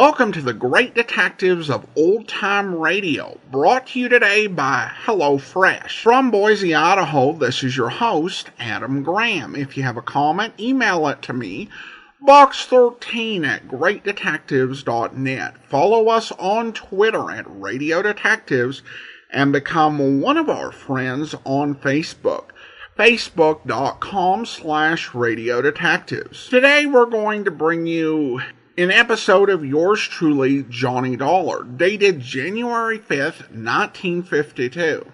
Welcome to the Great Detectives of Old Time Radio, brought to you today by HelloFresh. From Boise, Idaho, this is your host, Adam Graham. If you have a comment, email it to me, box13@greatdetectives.net. Follow us on Twitter at Radio Detectives and become one of our friends on Facebook. Facebook.com/Radio Detectives. Today we're going to bring you an episode of yours truly, Johnny Dollar, dated January 5th, 1952.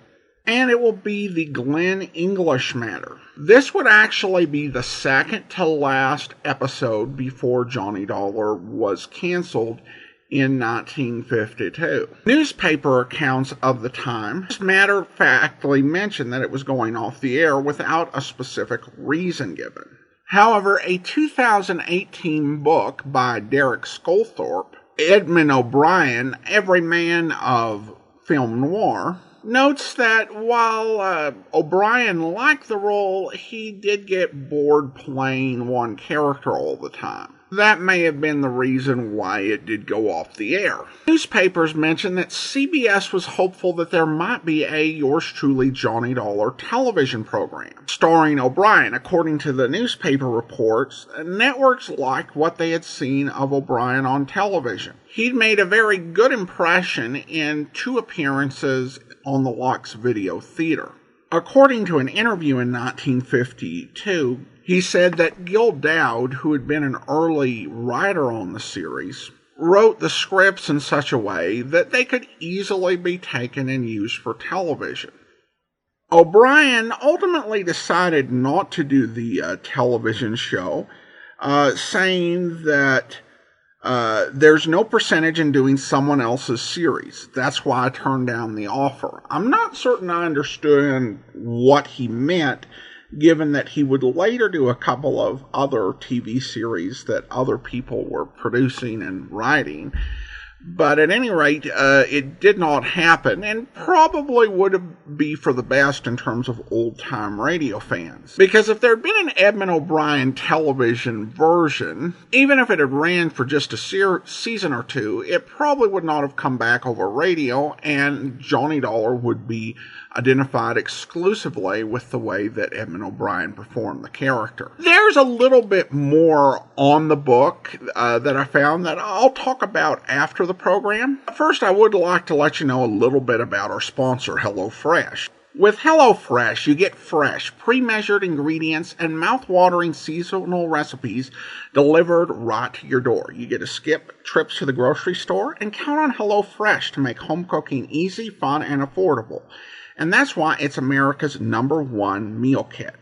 And it will be the Glen English matter. This would actually be the second to last episode before Johnny Dollar was canceled in 1952. Newspaper accounts of the time matter-of-factly mentioned that it was going off the air without a specific reason given. However, a 2018 book by Derek Sculthorpe, Edmund O'Brien, Everyman of Film Noir, notes that while O'Brien liked the role, he did get bored playing one character all the time. That may have been the reason why it did go off the air. Newspapers mentioned that CBS was hopeful that there might be a Yours Truly Johnny Dollar television program starring O'Brien. According to the newspaper reports, networks liked what they had seen of O'Brien on television. He'd made a very good impression in 2 appearances on the Lux Video Theater. According to an interview in 1952, he said that Gil Dowd, who had been an early writer on the series, wrote the scripts in such a way that they could easily be taken and used for television. O'Brien ultimately decided not to do the television show, saying that there's no percentage in doing someone else's series. That's why I turned down the offer. I'm not certain I understood what he meant, given that he would later do a couple of other TV series that other people were producing and writing. But at any rate, it did not happen, and probably would be for the best in terms of old-time radio fans. Because if there had been an Edmund O'Brien television version, even if it had ran for just a season or 2, it probably would not have come back over radio, and Johnny Dollar would be identified exclusively with the way that Edmund O'Brien performed the character. There's a little bit more on the book that I found that I'll talk about after the program. First, I would like to let you know a little bit about our sponsor, HelloFresh. With HelloFresh, you get fresh, pre-measured ingredients and mouth-watering seasonal recipes delivered right to your door. You get to skip trips to the grocery store and count on HelloFresh to make home cooking easy, fun, and affordable. And that's why it's America's #1 meal kit.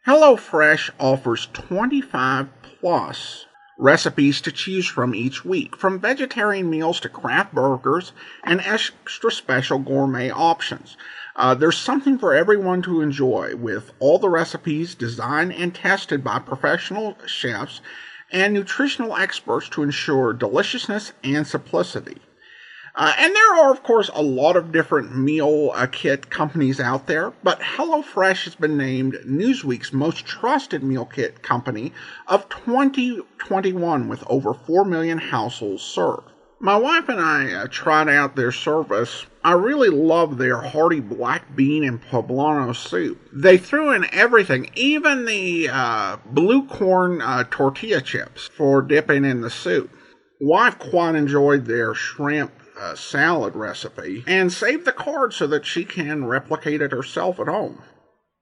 HelloFresh offers 25+ recipes to choose from each week, from vegetarian meals to craft burgers and extra special gourmet options. There's something for everyone to enjoy, with all the recipes designed and tested by professional chefs and nutritional experts to ensure deliciousness and simplicity. And there are, of course, a lot of different meal kit companies out there, but HelloFresh has been named Newsweek's most trusted meal kit company of 2021, with over 4 million households served. My wife and I tried out their service. I really love their hearty black bean and poblano soup. They threw in everything, even the blue corn tortilla chips for dipping in the soup. Wife quite enjoyed their shrimp salad recipe and saved the card so that she can replicate it herself at home.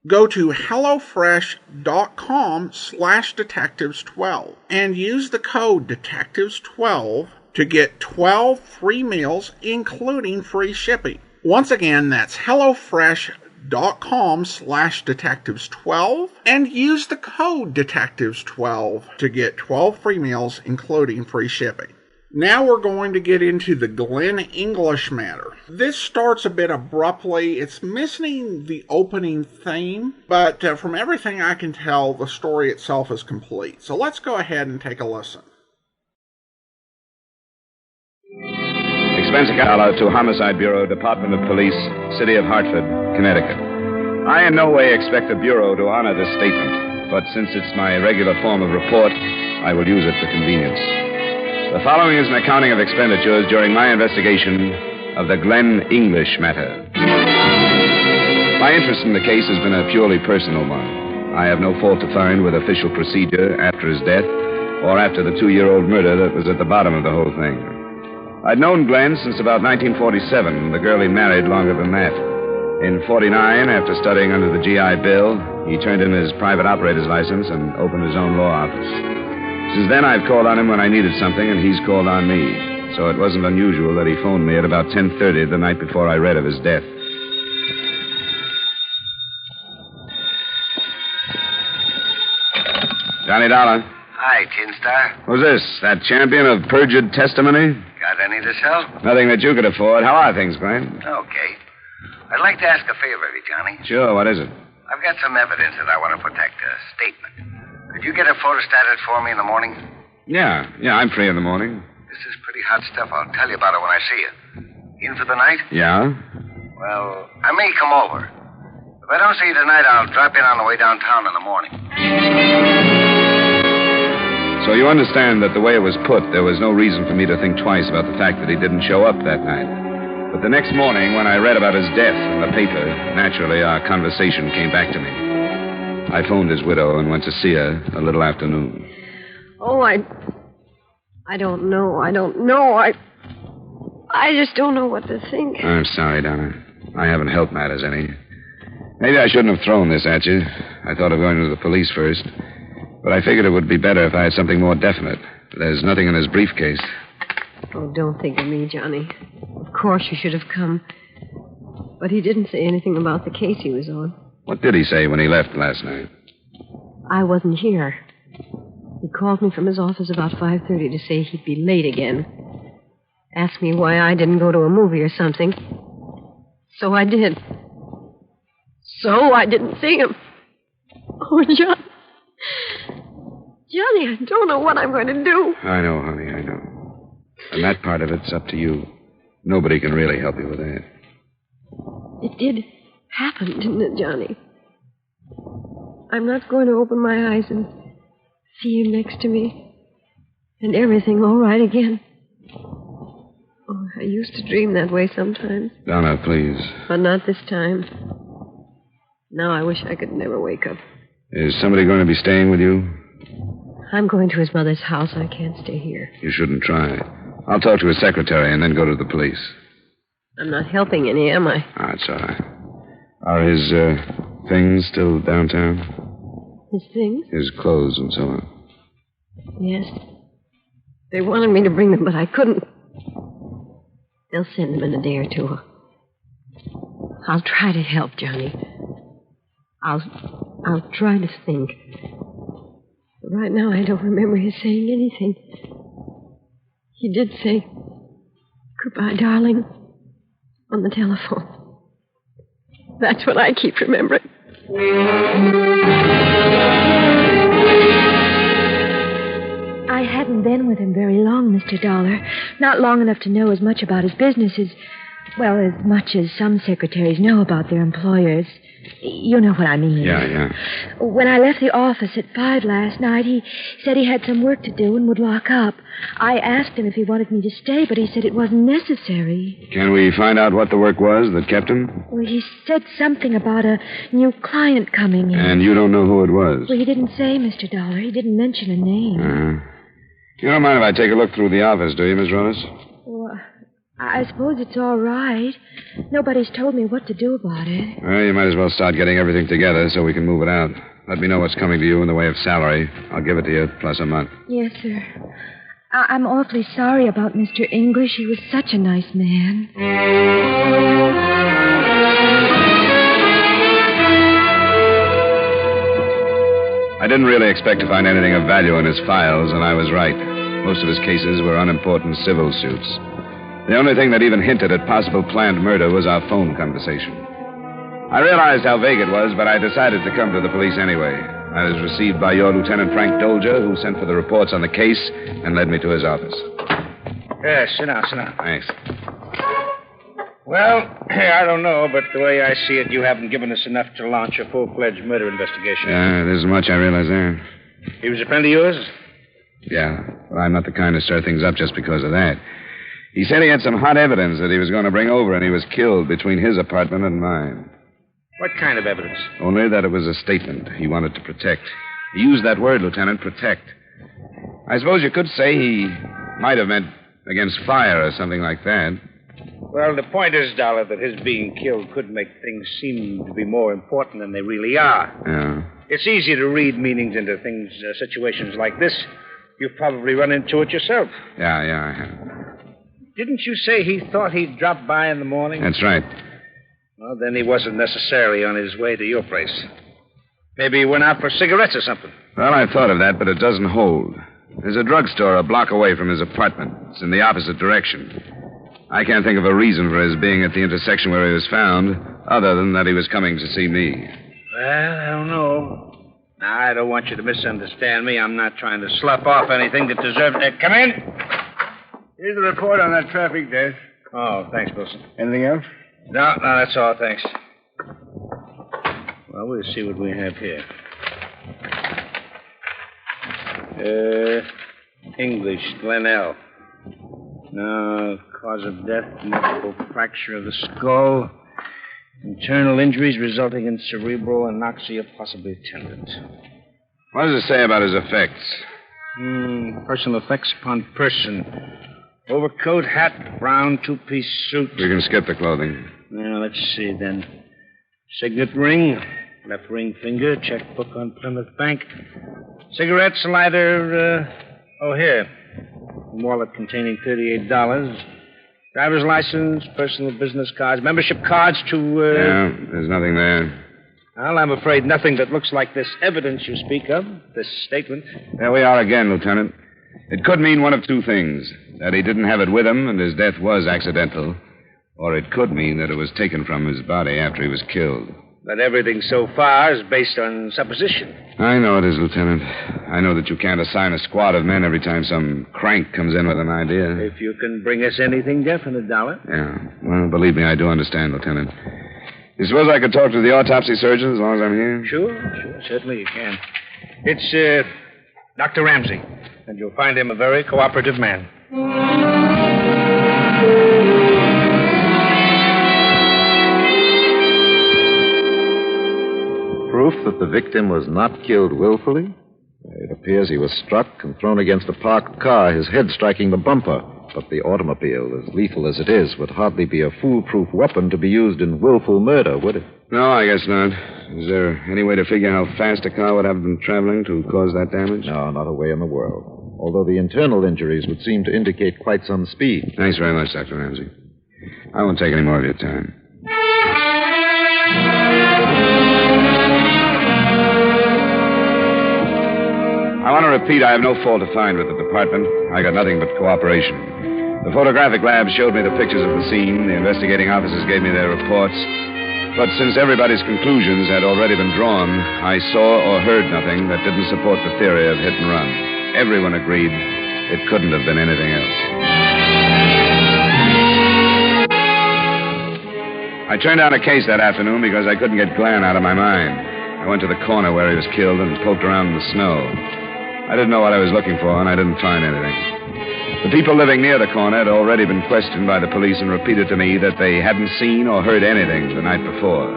Go to HelloFresh.com/detectives12 and use the code detectives12 to get 12 free meals, including free shipping. Once again, that's HelloFresh.com/detectives12 and use the code detectives12 to get 12 free meals, including free shipping. Now we're going to get into the Glen English matter. This starts a bit abruptly. It's missing the opening theme, but from everything I can tell, the story itself is complete. So let's go ahead and take a listen. Expense account to Homicide Bureau, Department of Police, City of Hartford, Connecticut. I in no way expect the Bureau to honor this statement, but since it's my regular form of report, I will use it for convenience. The following is an accounting of expenditures during my investigation of the Glen English matter. My interest in the case has been a purely personal one. I have no fault to find with official procedure after his death or after the 2-year-old murder that was at the bottom of the whole thing. I'd known Glen since about 1947, the girl he married longer than that. In 49, after studying under the GI Bill, he turned in his private operator's license and opened his own law office. Since then, I've called on him when I needed something, and he's called on me. So it wasn't unusual that he phoned me at about 10:30 the night before I read of his death. Johnny Dollar. Hi, Tin Star. Who's this? That champion of perjured testimony? Got any to sell? Nothing that you could afford. How are things, Glen? Okay. I'd like to ask a favor of you, Johnny. Sure, what is it? I've got some evidence that I want to protect, a statement. Could you get a photostated for me in the morning? Yeah, I'm free in the morning. This is pretty hot stuff. I'll tell you about it when I see you. In for the night? Yeah? Well, I may come over. If I don't see you tonight, I'll drop in on the way downtown in the morning. So you understand that the way it was put, there was no reason for me to think twice about the fact that he didn't show up that night. But the next morning, when I read about his death in the paper, naturally our conversation came back to me. I phoned his widow and went to see her a little after noon. Oh, I don't know. I just don't know what to think. I'm sorry, Donna. I haven't helped matters any. Maybe I shouldn't have thrown this at you. I thought of going to the police first. But I figured it would be better if I had something more definite. There's nothing in his briefcase. Oh, don't think of me, Johnny. Of course you should have come. But he didn't say anything about the case he was on. What did he say when he left last night? I wasn't here. He called me from his office about 5:30 to say he'd be late again. Asked me why I didn't go to a movie or something. So I did. So I didn't see him. Oh, John. Johnny, I don't know what I'm going to do. I know, honey, I know. And that part of it's up to you. Nobody can really help you with that. It did happen, didn't it, Johnny? I'm not going to open my eyes and see him next to me. And everything all right again. Oh, I used to dream that way sometimes. Donna, please. But not this time. Now I wish I could never wake up. Is somebody going to be staying with you? I'm going to his mother's house. I can't stay here. You shouldn't try. I'll talk to his secretary and then go to the police. I'm not helping any, am I? Ah, it's all right. Are his things still downtown? His things? His clothes and so on. Yes. They wanted me to bring them, but I couldn't. They'll send them in a day or two. I'll try to help, Johnny. I'll try to think. But right now, I don't remember his saying anything. He did say, "Goodbye, darling," on the telephone. That's what I keep remembering. I hadn't been with him very long, Mr. Dollar. Not long enough to know as much about his business as much as some secretaries know about their employers. You know what I mean. Yeah. When I left the office at 5 last night, he said he had some work to do and would lock up. I asked him if he wanted me to stay, but he said it wasn't necessary. Can we find out what the work was that kept him? Well, he said something about a new client coming in. And you don't know who it was? Well, he didn't say, Mr. Dollar. He didn't mention a name. You don't mind if I take a look through the office, do you, Miss Rose? Well, I suppose it's all right. Nobody's told me what to do about it. Well, you might as well start getting everything together so we can move it out. Let me know what's coming to you in the way of salary. I'll give it to you, plus a month. Yes, sir. I'm awfully sorry about Mr. English. He was such a nice man. I didn't really expect to find anything of value in his files, and I was right. Most of his cases were unimportant civil suits. The only thing that even hinted at possible planned murder was our phone conversation. I realized how vague it was, but I decided to come to the police anyway. I was received by your Lieutenant Frank Dolger, who sent for the reports on the case and led me to his office. Yes, sit down. Thanks. Well, I don't know, but the way I see it, you haven't given us enough to launch a full-fledged murder investigation. Yeah, there's much I realize there. He was a friend of yours? Yeah, but I'm not the kind to stir things up just because of that. He said he had some hot evidence that he was going to bring over, and he was killed between his apartment and mine. What kind of evidence? Only that it was a statement he wanted to protect. He used that word, Lieutenant, protect. I suppose you could say he might have meant against fire or something like that. Well, the point is, Dollar, that his being killed could make things seem to be more important than they really are. Yeah. It's easy to read meanings into things, situations like this. You've probably run into it yourself. Yeah, I have. Didn't you say he thought he'd drop by in the morning? That's right. Well, then he wasn't necessarily on his way to your place. Maybe he went out for cigarettes or something. Well, I thought of that, but it doesn't hold. There's a drugstore a block away from his apartment. It's in the opposite direction. I can't think of a reason for his being at the intersection where he was found, other than that he was coming to see me. Well, I don't know. Now, I don't want you to misunderstand me. I'm not trying to slough off anything that deserves... come in. Here's the report on that traffic desk. Oh, thanks, Wilson. Anything else? No, that's all, thanks. Well, we'll see what we have here. English, Glen. No, cause of death, multiple fracture of the skull. Internal injuries resulting in cerebral anoxia, possibly tendon. What does it say about his effects? Personal effects upon person. Overcoat, hat, brown two-piece suit. We can skip the clothing. Now, let's see, then. Signet ring, left ring finger, checkbook on Plymouth Bank. Cigarettes, lighter, here. Wallet containing $38. Driver's license, personal business cards, membership cards to, Yeah, there's nothing there. Well, I'm afraid nothing that looks like this evidence you speak of, this statement. There we are again, Lieutenant. It could mean one of two things. That he didn't have it with him and his death was accidental. Or it could mean that it was taken from his body after he was killed. But everything so far is based on supposition. I know it is, Lieutenant. I know that you can't assign a squad of men every time some crank comes in with an idea. If you can bring us anything definite, Dollar. Yeah. Well, believe me, I do understand, Lieutenant. You suppose I could talk to the autopsy surgeon as long as I'm here? Sure. Certainly you can. It's, Dr. Ramsey. And you'll find him a very cooperative man. Proof that the victim was not killed willfully? It appears he was struck and thrown against a parked car, his head striking the bumper. But the automobile, as lethal as it is, would hardly be a foolproof weapon to be used in willful murder, would it? No, I guess not. Is there any way to figure how fast a car would have been traveling to cause that damage? No, not a way in the world. Although the internal injuries would seem to indicate quite some speed. Thanks very much, Dr. Ramsey. I won't take any more of your time. I want to repeat, I have no fault to find with the department. I got nothing but cooperation. The photographic lab showed me the pictures of the scene. The investigating officers gave me their reports. But since everybody's conclusions had already been drawn, I saw or heard nothing that didn't support the theory of hit and run. Everyone agreed it couldn't have been anything else. I turned down a case that afternoon because I couldn't get Glen out of my mind. I went to the corner where he was killed and poked around in the snow. I didn't know what I was looking for, and I didn't find anything. The people living near the corner had already been questioned by the police and repeated to me that they hadn't seen or heard anything the night before.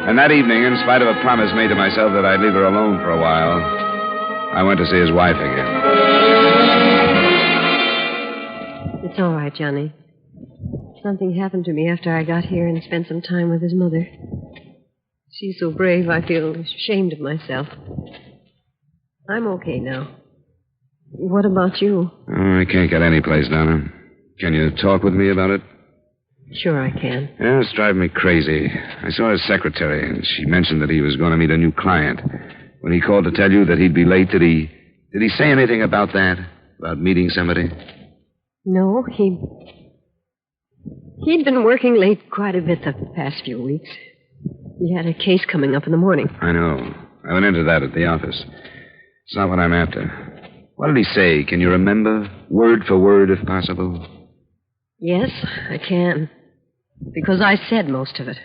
And that evening, in spite of a promise made to myself that I'd leave her alone for a while, I went to see his wife again. It's all right, Johnny. Something happened to me after I got here and spent some time with his mother. She's so brave, I feel ashamed of myself. I'm okay now. What about you? Oh, I can't get any place, Donna. Can you talk with me about it? Sure I can. Yeah, it's driving me crazy. I saw his secretary, and she mentioned that he was going to meet a new client. When he called to tell you that he'd be late, did he say anything about that? About meeting somebody? No, he'd been working late quite a bit the past few weeks. He had a case coming up in the morning. I know. I went into that at the office. It's not what I'm after. What did he say? Can you remember? Word for word, if possible. Yes, I can. Because I said most of it.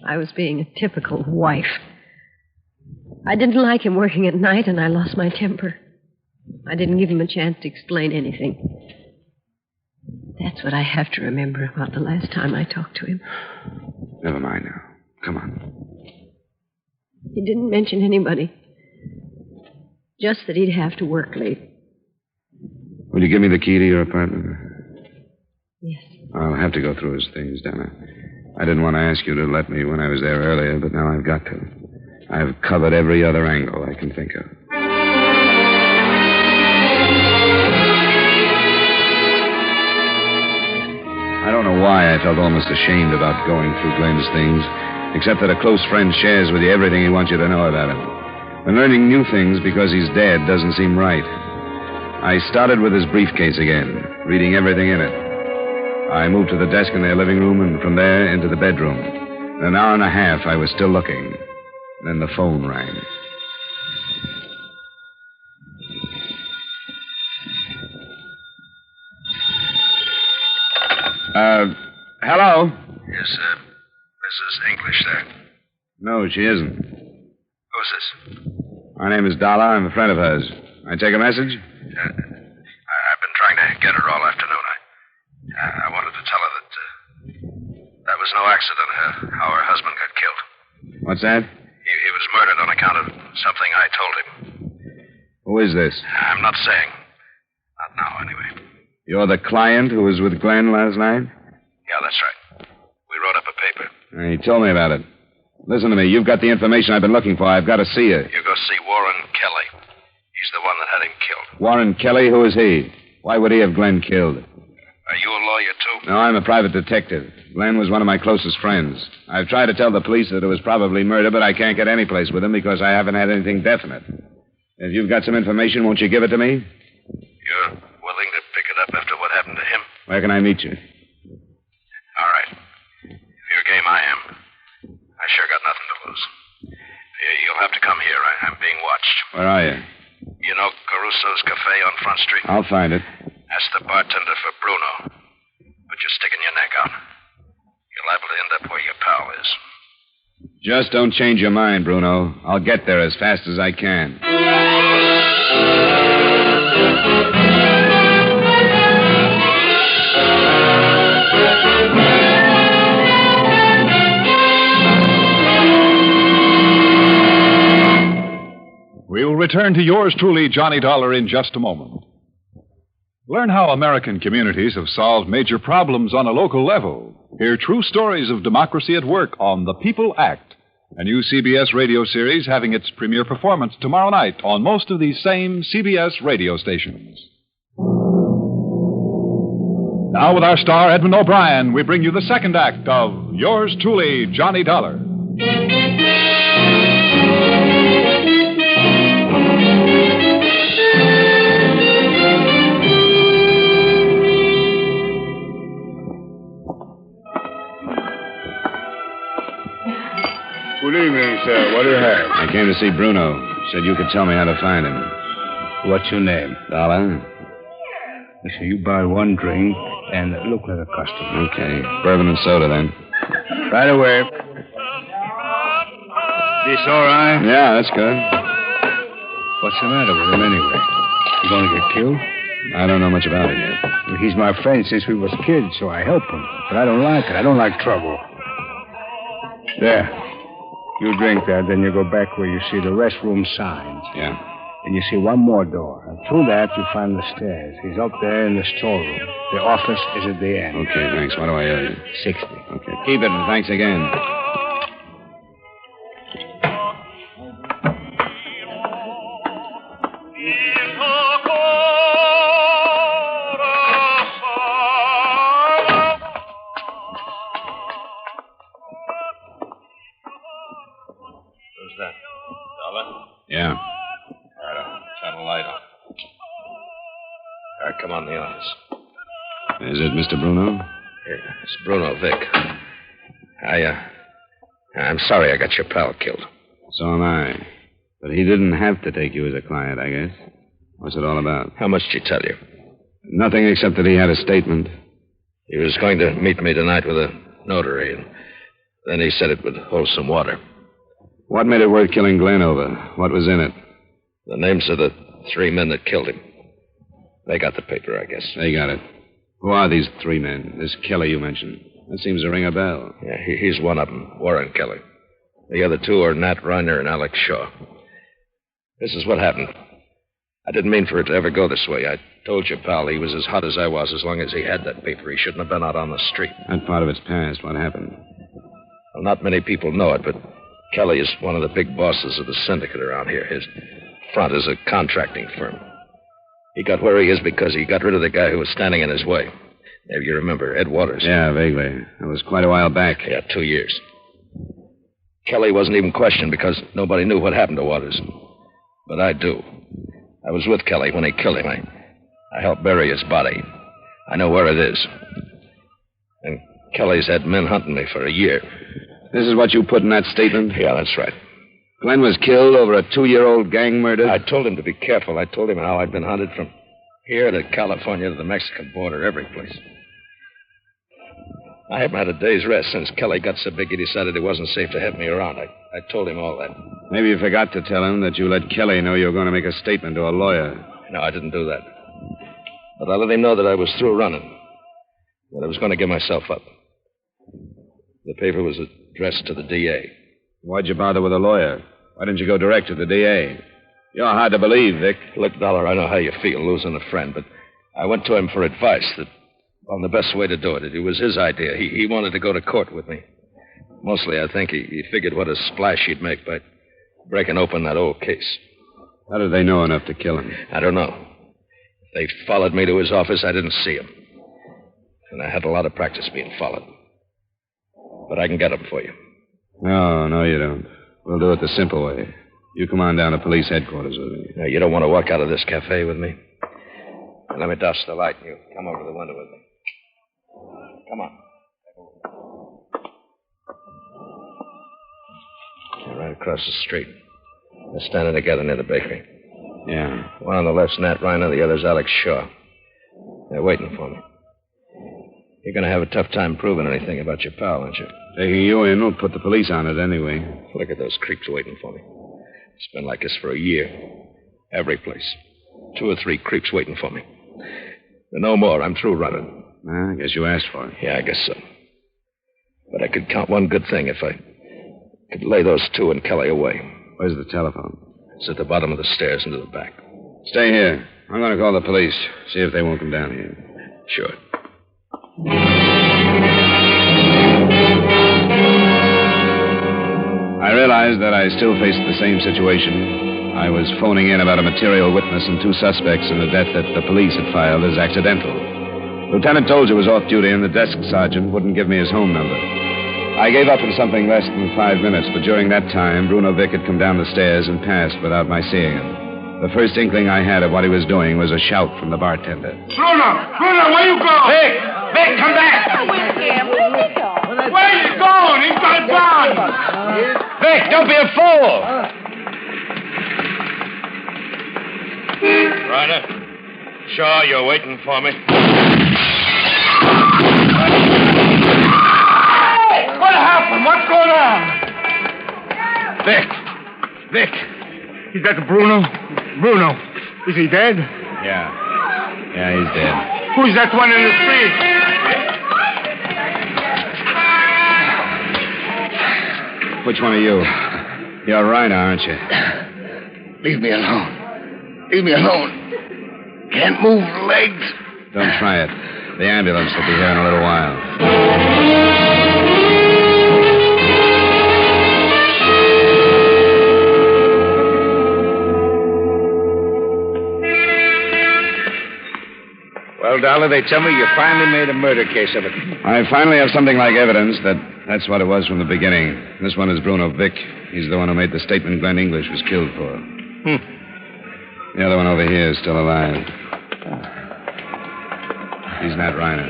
I was being a typical wife. I didn't like him working at night, and I lost my temper. I didn't give him a chance to explain anything. That's what I have to remember about the last time I talked to him. Never mind now. Come on. He didn't mention anybody. Just that he'd have to work late. Will you give me the key to your apartment? Yes. I'll have to go through his things, Donna. I didn't want to ask you to let me when I was there earlier, but now I've got to. I've covered every other angle I can think of. I don't know why I felt almost ashamed about going through Glen's things, except that a close friend shares with you everything he wants you to know about him. And learning new things because he's dead doesn't seem right. I started with his briefcase again, reading everything in it. I moved to the desk in their living room, and from there into the bedroom. In an hour and a half, I was still looking. Then the phone rang. Hello? Is Mrs. English there? No, she isn't. Who's this? My name is Dalla. I'm a friend of hers. I take a message? I've been trying to get her all afternoon. I wanted to tell her that was no accident, how her husband got killed. What's that? He was murdered on account of something I told him. Who is this? I'm not saying. Not now, anyway. You're the client who was with Glen last night? Yeah, that's right. We wrote up a paper. He told me about it. Listen to me. You've got the information I've been looking for. I've got to see you. You go see Warren Kelly. He's the one that had him killed. Warren Kelly? Who is he? Why would he have Glen killed? Are you a lawyer, too? No, I'm a private detective. Glen was one of my closest friends. I've tried to tell the police that it was probably murder, but I can't get any place with him because I haven't had anything definite. If you've got some information, won't you give it to me? You're willing to pick it up after what happened to him? Where can I meet you? All right. If you're game, I am. I sure got nothing to lose. You'll have to come here. I'm being watched. Where are you? You know Caruso's Cafe on Front Street? I'll find it. Ask the bartender for Bruno. But you're sticking your neck out. You're liable to end up where your pal is. Just don't change your mind, Bruno. I'll get there as fast as I can. We'll return to yours truly, Johnny Dollar, in just a moment. Learn how American communities have solved major problems on a local level. Hear true stories of democracy at work on The People Act, a new CBS radio series having its premiere performance tomorrow night on most of these same CBS radio stations. Now, with our star, Edmund O'Brien, we bring you the second act of Yours Truly, Johnny Dollar. Good evening, sir. What do you have? I came to see Bruno. Said you could tell me how to find him. What's your name? Dollar? Listen, you buy one drink and look like a customer. Okay. Bourbon and soda, then. Right away. This all right? Yeah, that's good. What's the matter with him anyway? He gonna get killed? I don't know much about it yet. Well, he's my friend since we was kids, so I help him. But I don't like it. I don't like trouble. There. You drink that, then you go back where you see the restroom signs. Yeah. And you see one more door. And through that, you find the stairs. He's up there in the storeroom. The office is at the end. Okay, thanks. What do I owe you? 60. Okay, keep it, and thanks again. Yeah. All right, turn the light on. All right, come on in the office. Is it Mr. Bruno? Yeah, it's Bruno Vic. I'm sorry I got your pal killed. So am I. But he didn't have to take you as a client, I guess. What's it all about? How much did he tell you? Nothing except that he had a statement. He was going to meet me tonight with a notary, and then he said it would hold some water. What made it worth killing Glen over? What was in it? The names of the 3 men that killed him. They got the paper, I guess. They got it. Who are these three men? This Kelly you mentioned. That seems to ring a bell. Yeah, he's one of them, Warren Kelly. The other two are Nat Reiner and Alex Shaw. This is what happened. I didn't mean for it to ever go this way. I told your pal he was as hot as I was as long as he had that paper. He shouldn't have been out on the street. That part of it's past. What happened? Well, not many people know it, but Kelly is one of the big bosses of the syndicate around here. His front is a contracting firm. He got where he is because he got rid of the guy who was standing in his way. Maybe you remember Ed Waters. Yeah, vaguely. That was quite a while back. Yeah, 2 years. Kelly wasn't even questioned because nobody knew what happened to Waters. But I do. I was with Kelly when he killed him. I helped bury his body. I know where it is. And Kelly's had men hunting me for a year. This is what you put in that statement? Yeah, that's right. Glen was killed over a 2-year-old gang murder? I told him to be careful. I told him how I'd been hunted from here to California to the Mexican border, every place. I haven't had a day's rest since Kelly got so big he decided it wasn't safe to have me around. I told him all that. Maybe you forgot to tell him that you let Kelly know you were going to make a statement to a lawyer. No, I didn't do that. But I let him know that I was through running, that I was going to give myself up. The paper was addressed to the DA. Why'd you bother with a lawyer? Why didn't you go direct to the DA? You're hard to believe, Vic. Look, Dollar, I know how you feel losing a friend, but I went to him for advice on the best way to do it. It was his idea. He wanted to go to court with me. Mostly, I think he figured what a splash he'd make by breaking open that old case. How did they know enough to kill him? I don't know. They followed me to his office. I didn't see him. And I had a lot of practice being followed. But I can get him for you. No, you don't. We'll do it the simple way. You come on down to police headquarters with me. Now, you don't want to walk out of this cafe with me? Let me douse the light and you come over to the window with me. Come on. They're right across the street. They're standing together near the bakery. Yeah. One on the left's Nat Reiner, the other's Alex Shaw. They're waiting for me. You're going to have a tough time proving anything about your pal, aren't you? Taking you in will put the police on it anyway. Look at those creeps waiting for me. It's been like this for a year. Every place. 2 or 3 creeps waiting for me. No more. I'm through running. I guess you asked for it. Yeah, I guess so. But I could count one good thing if I could lay those 2 and Kelly away. Where's the telephone? It's at the bottom of the stairs into the back. Stay here. I'm going to call the police. See if they won't come down here. Sure. I realized that I still faced the same situation. I was phoning in about a material witness and 2 suspects in the death that the police had filed as accidental. Lieutenant Tolger was off duty, and the desk sergeant wouldn't give me his home number. I gave up in something less than 5 minutes, but during that time, Bruno Vick had come down the stairs and passed without my seeing him. The first inkling I had of what he was doing was a shout from the bartender. Bruno, where you going? Vic, come back! Where you going? He's got a gun! Vic, don't be a fool! Ryder, Shaw, you're waiting for me. What happened? What's going on? Vic. Is that Bruno? Bruno, is he dead? Yeah, he's dead. Who's that one in the street? Which one are you? You're Reiner, aren't you? Leave me alone. Can't move legs. Don't try it. The ambulance will be here in a little while. Well, Dollar, they tell me you finally made a murder case of it. I finally have something like evidence that's what it was from the beginning. This one is Bruno Vick. He's the one who made the statement Glen English was killed for. The other one over here is still alive. He's Nat Reiner.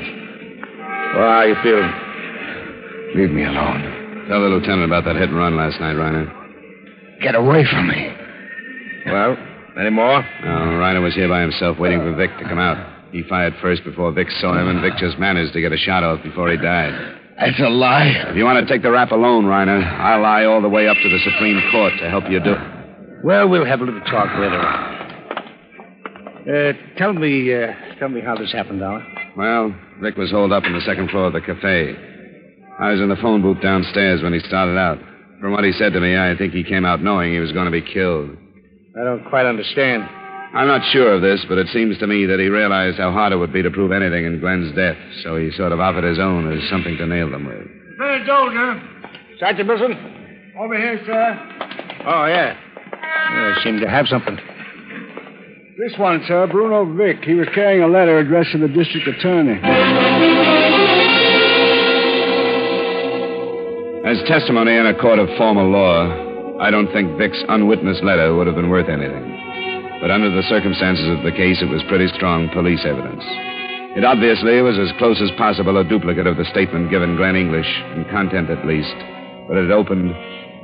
Well, how you feeling? Leave me alone. Tell the lieutenant about that hit and run last night, Reiner. Get away from me. Well, any more? No, Reiner was here by himself waiting for Vic to come out. He fired first before Vic saw him, and Vic just managed to get a shot off before he died. That's a lie. If you want to take the rap alone, Reiner, I'll lie all the way up to the Supreme Court to help you do it. Well, we'll have a little talk later on. Tell me how this happened, Dollar. Well, Vic was holed up on the second floor of the cafe. I was in the phone booth downstairs when he started out. From what he said to me, I think he came out knowing he was going to be killed. I don't quite understand. I'm not sure of this, but it seems to me that he realized how hard it would be to prove anything in Glen's death, so he sort of offered his own as something to nail them with. Very Dozier. Sergeant Wilson? Over here, sir. Oh, yeah. I seem to have something. This one, sir, Bruno Vic. He was carrying a letter addressed to the district attorney. As testimony in a court of formal law, I don't think Vic's unwitnessed letter would have been worth anything. But under the circumstances of the case, it was pretty strong police evidence. It obviously was as close as possible a duplicate of the statement given Glen English, in content at least. But it opened...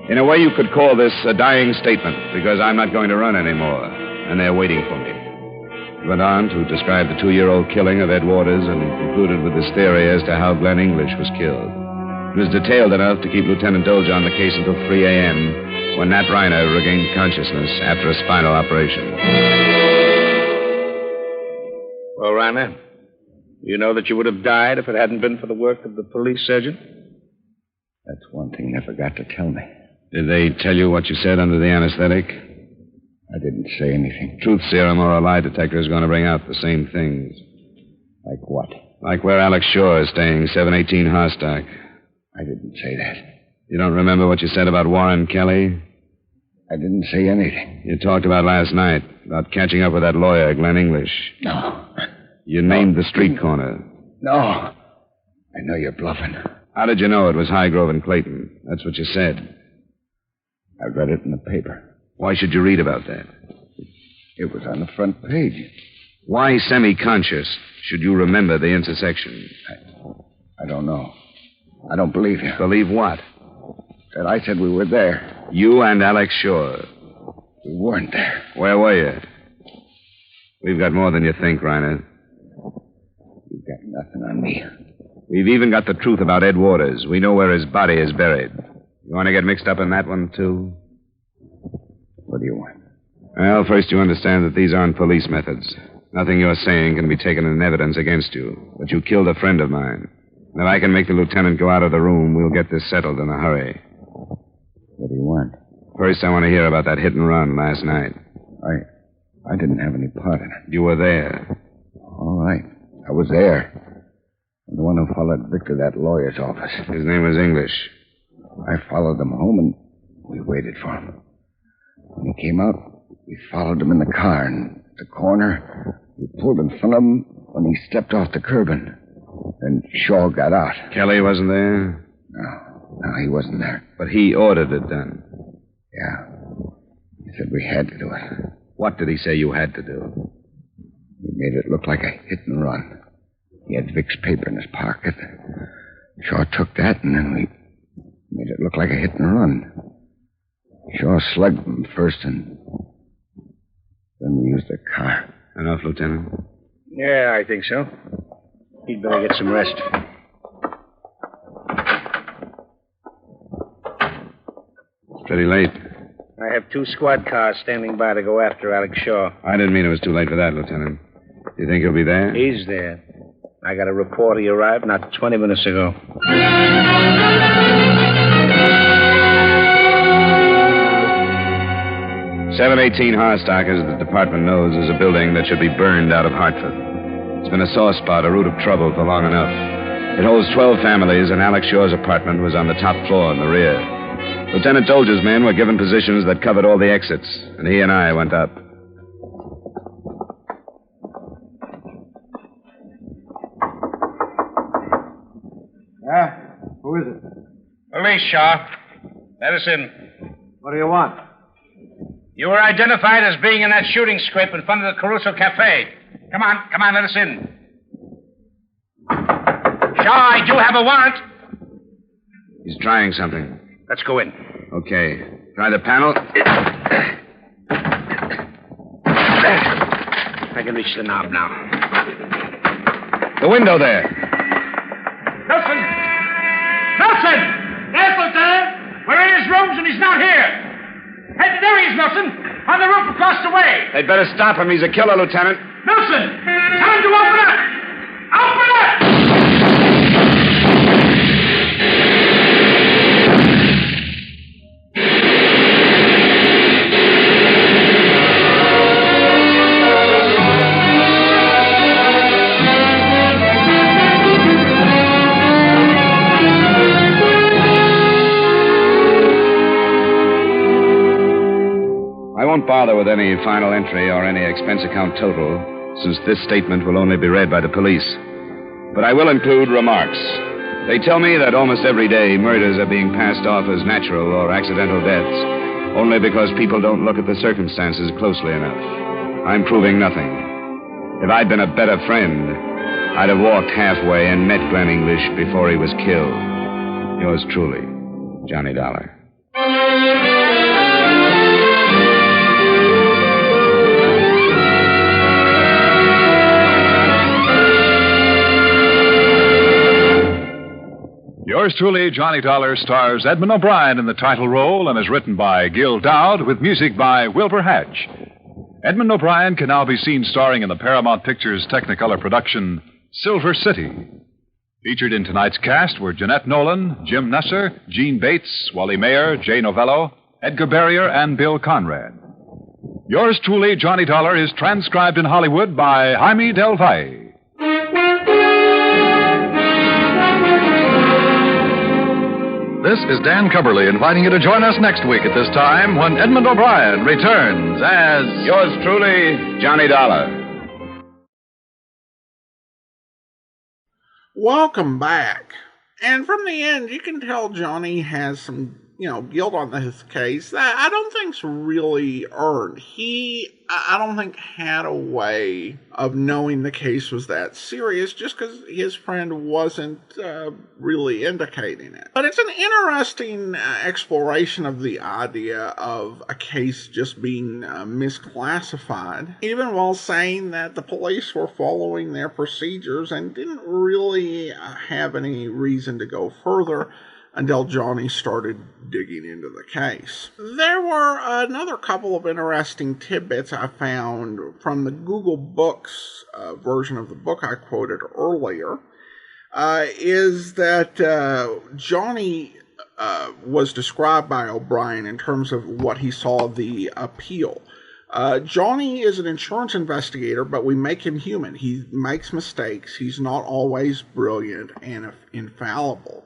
In a way, you could call this a dying statement, because I'm not going to run anymore, and they're waiting for me. He went on to describe the 2-year-old killing of Ed Waters and concluded with his theory as to how Glen English was killed. It was detailed enough to keep Lieutenant Dozier on the case until 3 a.m., when Nat Reiner regained consciousness after a spinal operation. Well, Reiner, you know that you would have died if it hadn't been for the work of the police surgeon? That's one thing they forgot to tell me. Did they tell you what you said under the anesthetic? I didn't say anything. Truth serum or a lie detector is going to bring out the same things. Like what? Like where Alex Shore is staying, 718 Harstock. I didn't say that. You don't remember what you said about Warren Kelly? I didn't say anything. You talked about last night, about catching up with that lawyer, Glen English. No. You named the street corner. No. I know you're bluffing. How did you know it was Highgrove and Clayton? That's what you said. I read it in the paper. Why should you read about that? It was on the front page. Why semi-conscious should you remember the intersection? I don't know. I don't believe you. Believe what? That I said we were there. You and Alex Shore. We weren't there. Where were you? We've got more than you think, Reiner. You've got nothing on me. We've even got the truth about Ed Waters. We know where his body is buried. You want to get mixed up in that one, too? What do you want? Well, first you understand that these aren't police methods. Nothing you're saying can be taken in evidence against you. But you killed a friend of mine. And if I can make the lieutenant go out of the room, we'll get this settled in a hurry. What do you want? First, I want to hear about that hit and run last night. I didn't have any part in it. You were there. All right. I was there. I'm the one who followed Vic to that lawyer's office. His name was English. I followed them home, and we waited for him. When he came out, we followed him in the car, and at the corner, we pulled in front of him when he stepped off the curb, and then Shaw got out. Kelly wasn't there? No, he wasn't there. But he ordered it done. Yeah. He said we had to do it. What did he say you had to do? We made it look like a hit and run. He had Vic's paper in his pocket. Shaw took that, and then we made it look like a hit and run. Shaw slugged him first, and then we used the car. Enough, Lieutenant? Yeah, I think so. He'd better get some rest. It's pretty late. I have 2 squad cars standing by to go after Alex Shaw. I didn't mean it was too late for that, Lieutenant. You think he'll be there? He's there. I got a report he arrived not 20 minutes ago. 718 Harstock, as the department knows, is a building that should be burned out of Hartford. It's been a sore spot, a root of trouble for long enough. It holds 12 families, and Alex Shaw's apartment was on the top floor in the rear. Lieutenant Dolger's men were given positions that covered all the exits, and he and I went up. Yeah? Who is it? Police, Shaw. Let us in. What do you want? You were identified as being in that shooting scrape in front of the Caruso Cafe. Come on, let us in. Shaw, I do have a warrant. He's trying something. Let's go in. Okay. Try the panel. I can reach the knob now. The window there. Nelson! Nelson! Yes, Lieutenant! We're in his rooms and he's not here. Hey, there he is, Nelson. On the roof across the way. They'd better stop him. He's a killer, Lieutenant. Nelson! Tell him to open up! Open up! I won't bother with any final entry or any expense account total, since this statement will only be read by the police. But I will include remarks. They tell me that almost every day murders are being passed off as natural or accidental deaths, only because people don't look at the circumstances closely enough. I'm proving nothing. If I'd been a better friend, I'd have walked halfway and met Glen English before he was killed. Yours truly, Johnny Dollar. Yours truly, Johnny Dollar, stars Edmund O'Brien in the title role and is written by Gil Dowd with music by Wilbur Hatch. Edmund O'Brien can now be seen starring in the Paramount Pictures Technicolor production Silver City. Featured in tonight's cast were Jeanette Nolan, Jim Nusser, Gene Bates, Wally Mayer, Jay Novello, Edgar Barrier, and Bill Conrad. Yours truly, Johnny Dollar, is transcribed in Hollywood by Jaime Del Valle. This is Dan Cubberly inviting you to join us next week at this time when Edmund O'Brien returns as... Yours truly, Johnny Dollar. Welcome back. And from the end, you can tell Johnny has some, guilt on this case that I don't think's really earned. I don't think, had a way of knowing the case was that serious just because his friend wasn't really indicating it. But it's an interesting exploration of the idea of a case just being misclassified, even while saying that the police were following their procedures and didn't really have any reason to go further until Johnny started digging into the case. There were another couple of interesting tidbits I found from the Google Books version of the book I quoted earlier, is that Johnny was described by O'Brien in terms of what he saw the appeal. Johnny is an insurance investigator, but we make him human. He makes mistakes. He's not always brilliant and infallible.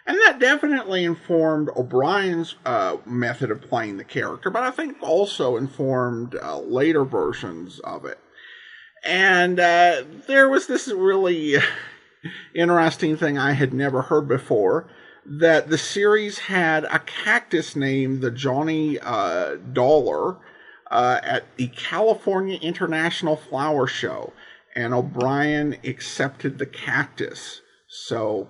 And that definitely informed O'Brien's method of playing the character, but I think also informed later versions of it. And there was this really interesting thing I had never heard before, that the series had a cactus named the Johnny Dollar at the California International Flower Show, and O'Brien accepted the cactus. So...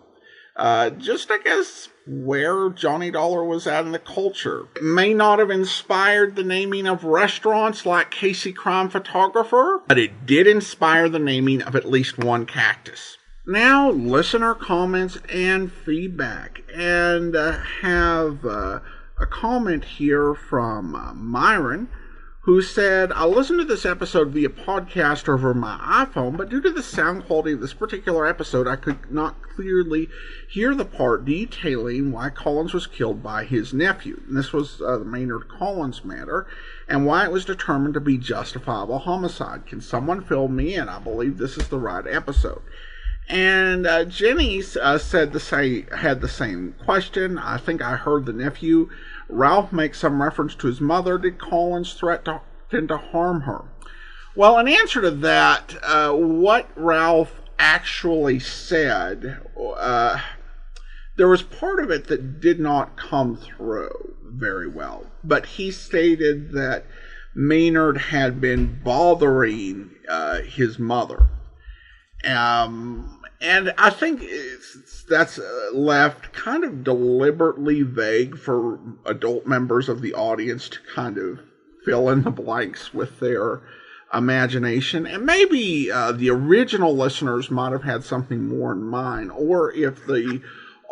just, I guess, where Johnny Dollar was at in the culture. It may not have inspired the naming of restaurants like Casey Crime Photographer, but it did inspire the naming of at least one cactus. Now, listener comments and feedback. And have a comment here from Myron, who said, I listened to this episode via podcast over my iPhone, but due to the sound quality of this particular episode, I could not clearly hear the part detailing why Collins was killed by his nephew. And this was the Maynard Collins matter, and why it was determined to be justifiable homicide. Can someone fill me in? I believe this is the right episode. And Jenny said had the same question. I think I heard the nephew. Ralph makes some reference to his mother. Did Collins threaten to harm her? Well, in answer to that, what Ralph actually said, there was part of it that did not come through very well. But he stated that Maynard had been bothering his mother. And I think that's left kind of deliberately vague for adult members of the audience to kind of fill in the blanks with their imagination. And maybe the original listeners might have had something more in mind, or if the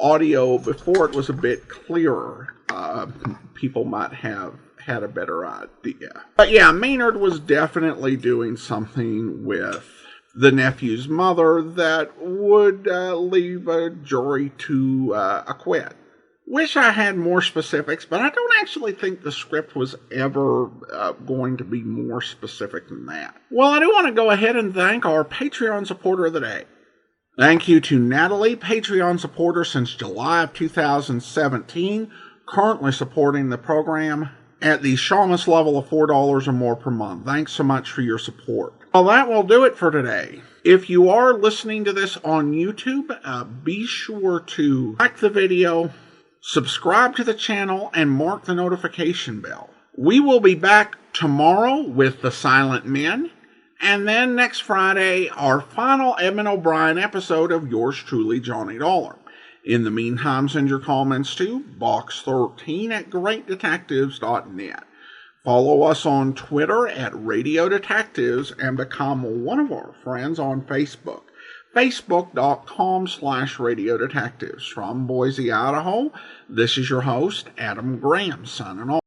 audio before it was a bit clearer, people might have had a better idea. But yeah, Maynard was definitely doing something with the nephew's mother that would leave a jury to acquit. Wish I had more specifics, but I don't actually think the script was ever going to be more specific than that. Well, I do want to go ahead and thank our Patreon supporter of the day. Thank you to Natalie, Patreon supporter since July of 2017, currently supporting the program at the Shamus level of $4 or more per month. Thanks so much for your support. Well, that will do it for today. If you are listening to this on YouTube, be sure to like the video, subscribe to the channel, and mark the notification bell. We will be back tomorrow with The Silent Men, and then next Friday, our final Edmund O'Brien episode of Yours Truly, Johnny Dollar. In the meantime, send your comments to box13@greatdetectives.net. Follow us on Twitter at Radio Detectives and become one of our friends on Facebook. Facebook.com/Radio Detectives. From Boise, Idaho, this is your host, Adam Graham, signing off.